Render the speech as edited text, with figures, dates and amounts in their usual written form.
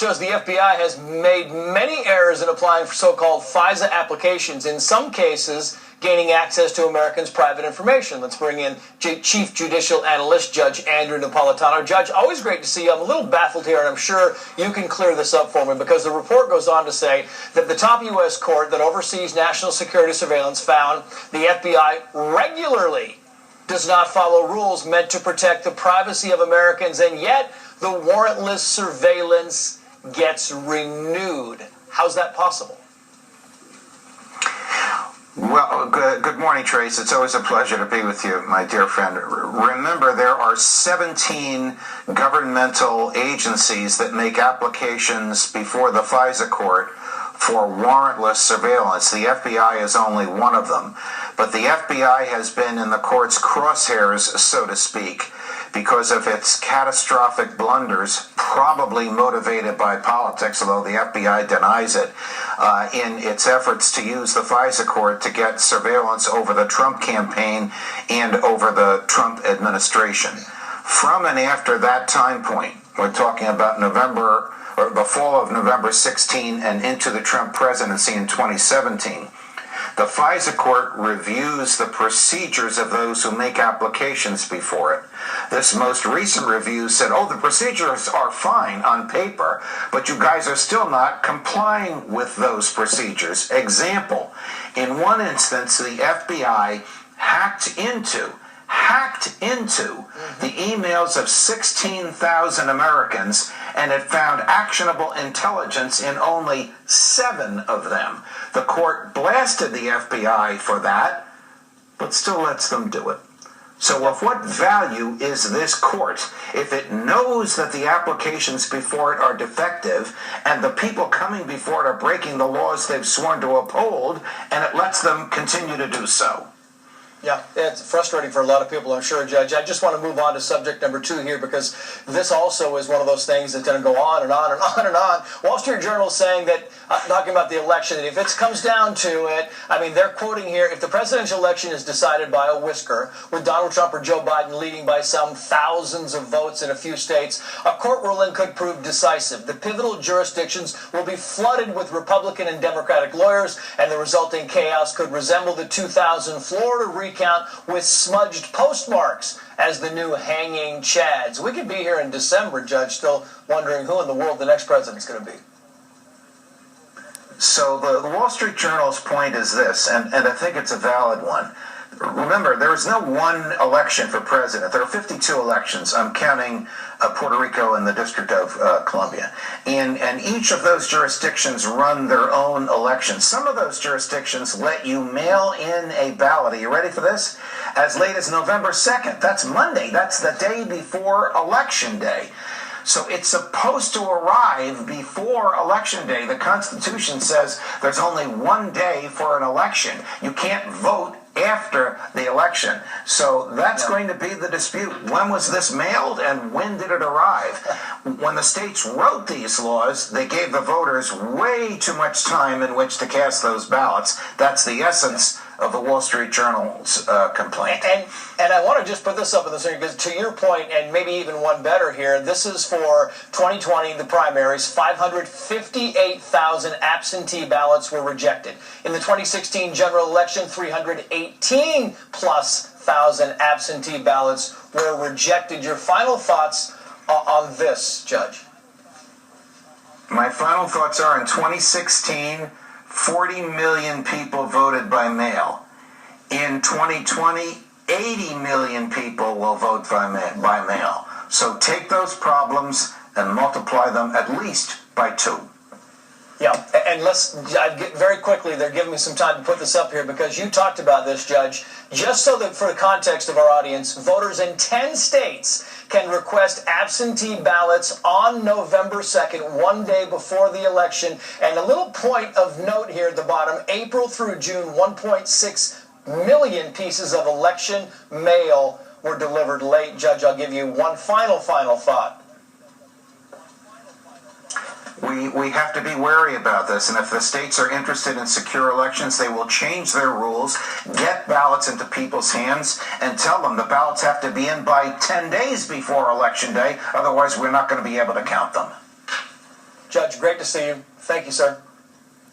shows the FBI has made many errors in applying for so-called FISA applications, in some cases gaining access to Americans' private information. Let's bring in Chief Judicial Analyst Judge Andrew Napolitano. Judge, always great to see you. I'm a little baffled here, and I'm sure you can clear this up for me, because the report goes on to say that the top U.S. court that oversees national security surveillance found the FBI regularly does not follow rules meant to protect the privacy of Americans, and yet the warrantless surveillance gets renewed. How's that possible? Well, good morning, Trace. It's always a pleasure to be with you, my dear friend. Remember, there are 17 governmental agencies that make applications before the FISA court for warrantless surveillance. The FBI is only one of them. But the FBI has been in the court's crosshairs, so to speak, because of its catastrophic blunders, probably motivated by politics, although the FBI denies it, in its efforts to use the FISA court to get surveillance over the Trump campaign and over the Trump administration. From and after that time point, we're talking about November, or the fall of November 16 and into the Trump presidency in 2017, the FISA court reviews the procedures of those who make applications before it. This most recent review said, the procedures are fine on paper, but you guys are still not complying with those procedures. Example, in one instance, the FBI hacked into the emails of 16,000 Americans, and it found actionable intelligence in only 7 of them. The court blasted the FBI for that, but still lets them do it. So of what value is this court if it knows that the applications before it are defective and the people coming before it are breaking the laws they've sworn to uphold, and it lets them continue to do so? Yeah, it's frustrating for a lot of people, I'm sure, Judge. I just want to move on to subject number 2 here, because this also is one of those things that's going to go on and on and on and on. Wall Street Journal is saying that, talking about the election, that if it comes down to it, they're quoting here, if the presidential election is decided by a whisker, with Donald Trump or Joe Biden leading by some thousands of votes in a few states, a court ruling could prove decisive. The pivotal jurisdictions will be flooded with Republican and Democratic lawyers, and the resulting chaos could resemble the 2000 Florida recount with smudged postmarks as the new hanging chads. We could be here in December, Judge, still wondering who in the world the next president's going to be. So the Wall Street Journal's point is this, and I think it's a valid one. Remember, there is no one election for president. There are 52 elections. I'm counting Puerto Rico and the District of Columbia. And each of those jurisdictions run their own elections. Some of those jurisdictions let you mail in a ballot. Are you ready for this? As late as November 2nd. That's Monday. That's the day before Election Day. So it's supposed to arrive before Election Day. The Constitution says there's only one day for an election. You can't vote after the election. So that's going to be the dispute. When was this mailed and when did it arrive? When the states wrote these laws, they gave the voters way too much time in which to cast those ballots. That's the essence of the Wall Street Journal's complaint. And I want to just put this up in the screen, because to your point, and maybe even one better here, this is for 2020, the primaries. 558,000 absentee ballots were rejected. In the 2016 general election, 318 plus thousand absentee ballots were rejected. Your final thoughts on this, Judge? My final thoughts are, in 2016, 40 million people voted by mail. In 2020, 80 million people will vote by mail. So take those problems and multiply them at least by 2. Yeah, and very quickly, they're giving me some time to put this up here, because you talked about this, Judge. Just so that for the context of our audience, voters in 10 states can request absentee ballots on November 2nd, one day before the election. And a little point of note here at the bottom, April through June, 1.6 million pieces of election mail were delivered late. Judge, I'll give you one final thought. We have to be wary about this, and if the states are interested in secure elections, they will change their rules, get ballots into people's hands, and tell them the ballots have to be in by 10 days before Election Day, otherwise we're not going to be able to count them. Judge, great to see you. Thank you, sir.